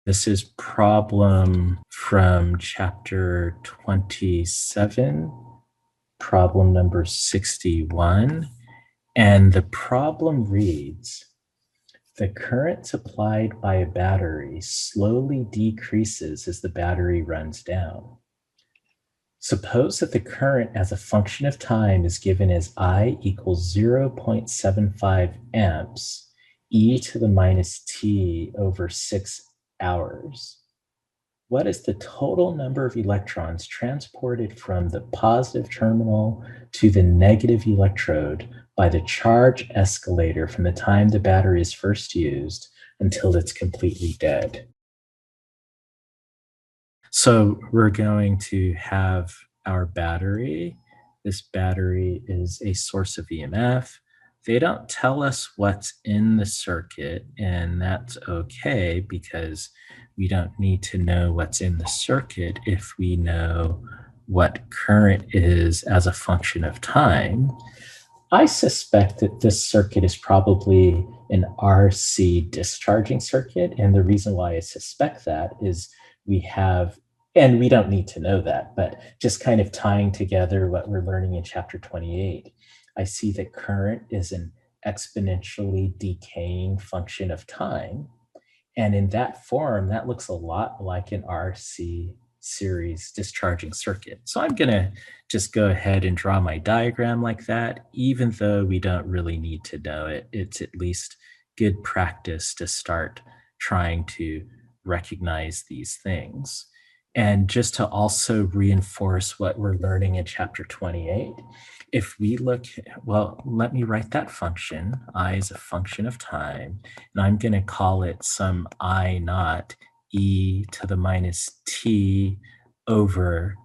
This is problem from chapter 27, problem number 61. And the problem reads, the current supplied by a battery slowly decreases as the battery runs down. Suppose that the current as a function of time is given as I equals 0.75 amps e to the minus t over 6 hours. What is the total number of electrons transported from the positive terminal to the negative electrode by the charge escalator from the time the battery is first used until it's completely dead? So we're going to have our battery. This battery is a source of EMF. They don't tell us what's in the circuit, and that's okay because we don't need to know what's in the circuit if we know what current is as a function of time. I suspect that this circuit is probably an RC discharging circuit, and the reason why I suspect that is we have, and we don't need to know that, but just kind of tying together what we're learning in chapter 28, I see that current is an exponentially decaying function of time. And in that form, that looks a lot like an RC series discharging circuit. So I'm going to just go ahead and draw my diagram like that, even though we don't really need to know it. It's at least good practice to start trying to recognize these things. And just to also reinforce what we're learning in chapter 28, if we look, well, let me write that function. I is a function of time, and I'm going to call it some I naught e to the minus t over,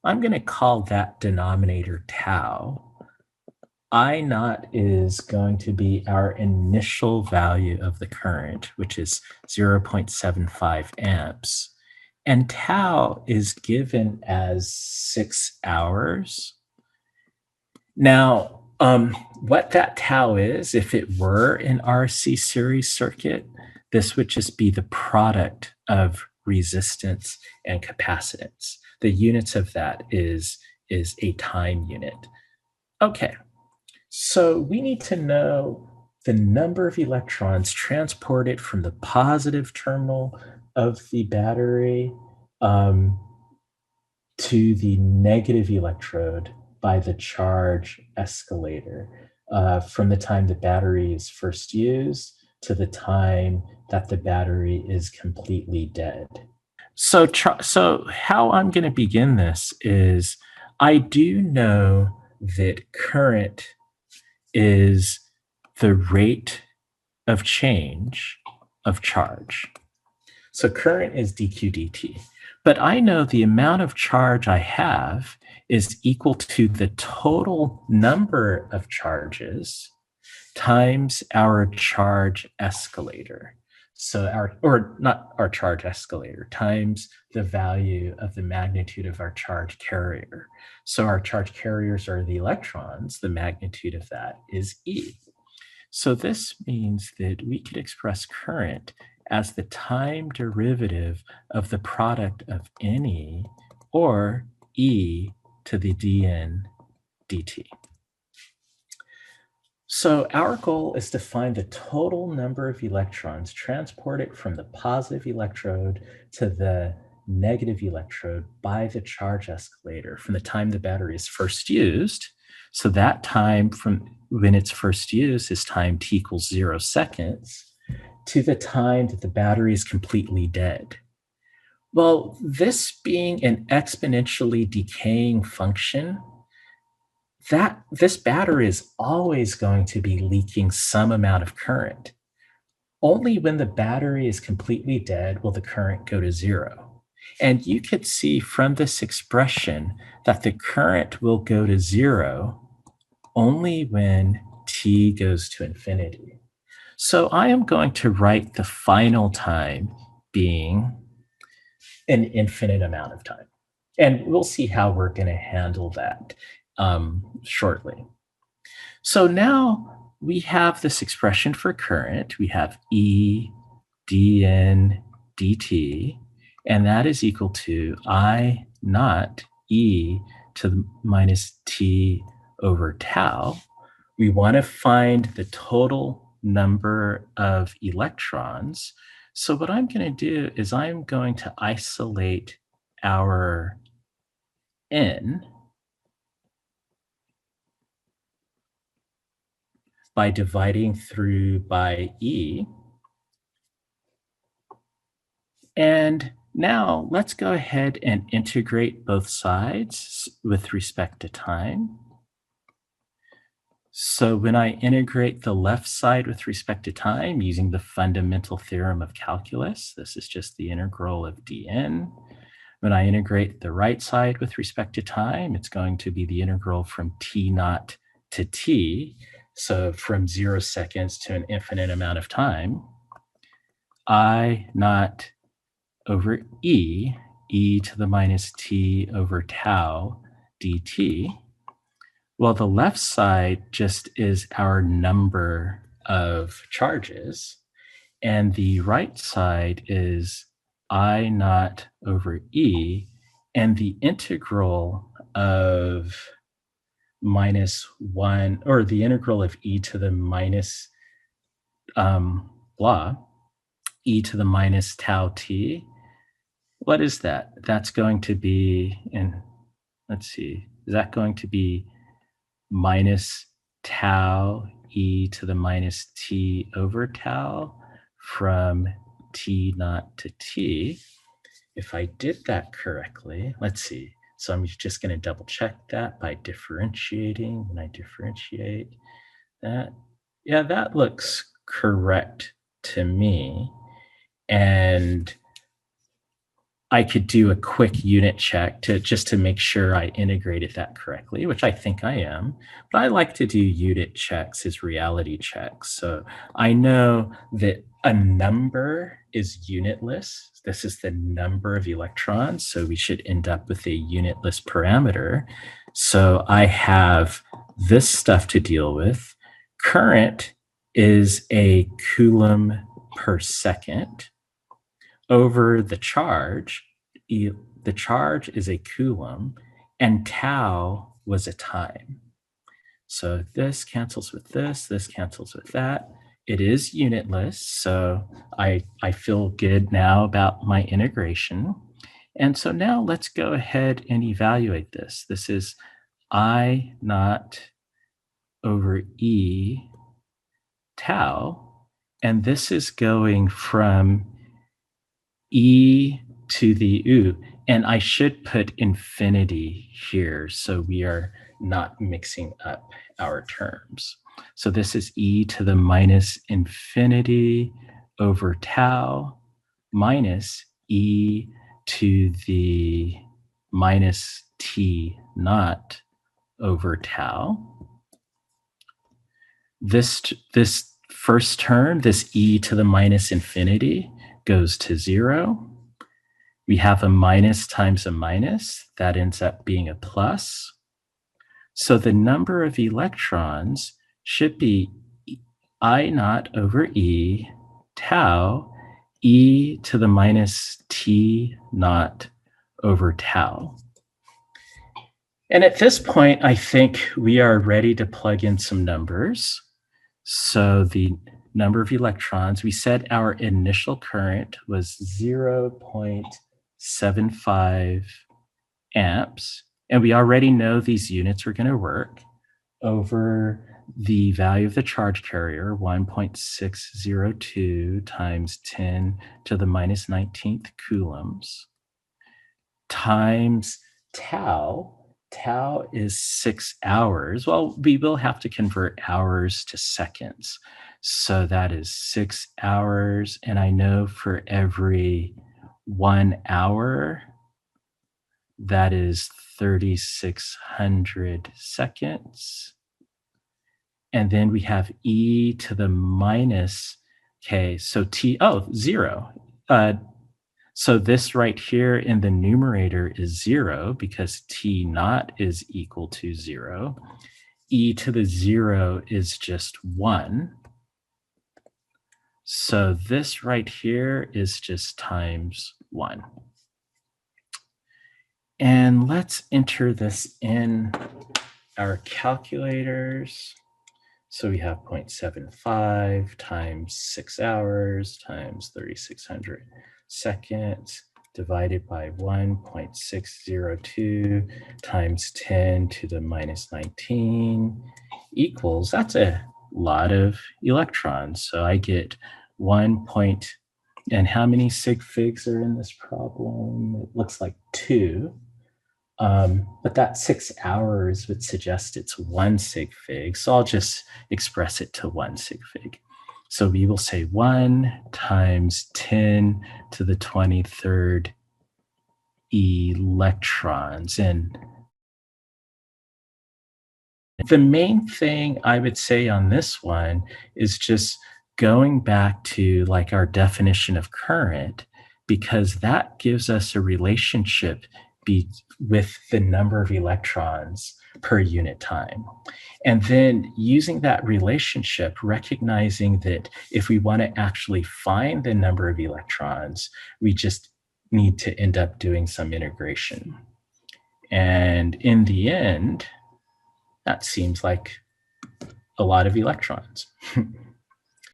I'm going to call that denominator tau. I naught is going to be our initial value of the current, which is 0.75 amps. And tau is given as 6 hours. Now, what that tau is, if it were an RC series circuit, this would just be the product of resistance and capacitance. The units of that is a time unit. Okay, so we need to know the number of electrons transported from the positive terminal of the battery to the negative electrode by the charge escalator from the time the battery is first used to the time that the battery is completely dead. So how I'm going to begin this is I do know that current is the rate of change of charge. So current is dq dt. But I know the amount of charge I have is equal to the total number of charges times our charge escalator. So not our charge escalator, times the value of the magnitude of our charge carrier. So our charge carriers are the electrons, the magnitude of that is E. So this means that we could express current as the time derivative of the product of NE or E to the dN dt. So our goal is to find the total number of electrons transported from the positive electrode to the negative electrode by the charge escalator from the time the battery is first used. So that time from when it's first used is time t equals 0 seconds to the time that the battery is completely dead. Well, this being an exponentially decaying function, this battery is always going to be leaking some amount of current. Only when the battery is completely dead will the current go to 0. And you could see from this expression that the current will go to 0 only when t goes to infinity. So I am going to write the final time being an infinite amount of time. And we'll see how we're going to handle that shortly. So now we have this expression for current. We have E dN dt, and that is equal to I naught e to the minus t over tau. We want to find the total number of electrons. So what I'm going to do is I'm going to isolate our n by dividing through by e. And now let's go ahead and integrate both sides with respect to time. So when I integrate the left side with respect to time using the fundamental theorem of calculus, this is just the integral of dn. When I integrate the right side with respect to time, it's going to be the integral from t naught to t, so from 0 seconds to an infinite amount of time. I naught over e to the minus t over tau dt. Well, the left side just is our number of charges, and the right side is I naught over e, and the integral of minus 1, or the integral of e to the minus e to the minus tau t. What is that? That's going to be, and let's see, is that going to be minus tau e to the minus t over tau from t naught to t? If I did that correctly, let's see. So I'm just going to double check that by differentiating. When I differentiate that, yeah, that looks correct to me. And I could do a quick unit check just to make sure I integrated that correctly, which I think I am. But I like to do unit checks as reality checks. So I know that a number is unitless. This is the number of electrons, so we should end up with a unitless parameter. So I have this stuff to deal with. Current is a coulomb per second over the charge. The charge is a coulomb, and tau was a time. So this cancels with this cancels with that. It is unitless, so I feel good now about my integration. And so now let's go ahead and evaluate this. This is I naught over e tau, and this is going from e to the u, and I should put infinity here so we are not mixing up our terms. So this is e to the minus infinity over tau minus e to the minus t naught over tau. This first term, this e to the minus infinity, goes to 0. We have a minus times a minus. That ends up being a plus. So the number of electrons should be I naught over e tau e to the minus t naught over tau. And at this point, I think we are ready to plug in some numbers. So the number of electrons, we said our initial current was 0.75 amps, and we already know these units are going to work over the value of the charge carrier, 1.602 times 10 to the minus 19th coulombs, times tau. Tau is 6 hours. Well, we will have to convert hours to seconds. So that is 6 hours. And I know for every 1 hour, that is 3,600 seconds. And then we have e to the minus, okay, so t, 0. So this right here in the numerator is 0 because t naught is equal to 0. E to the 0 is just 1. So this right here is just times 1. And let's enter this in our calculators. So we have 0.75 times 6 hours times 3,600 seconds divided by 1.602 times 10 to the minus 19 equals, that's a lot of electrons. So I get 1 point, and how many sig figs are in this problem? It looks like 2. But that 6 hours would suggest it's 1 sig fig. So I'll just express it to 1 sig fig. So we will say 1 times 10 to the 23rd electrons. And the main thing I would say on this one is just going back to like our definition of current, because that gives us a relationship with the number of electrons per unit time. And then using that relationship, recognizing that if we want to actually find the number of electrons, we just need to end up doing some integration. And in the end, that seems like a lot of electrons.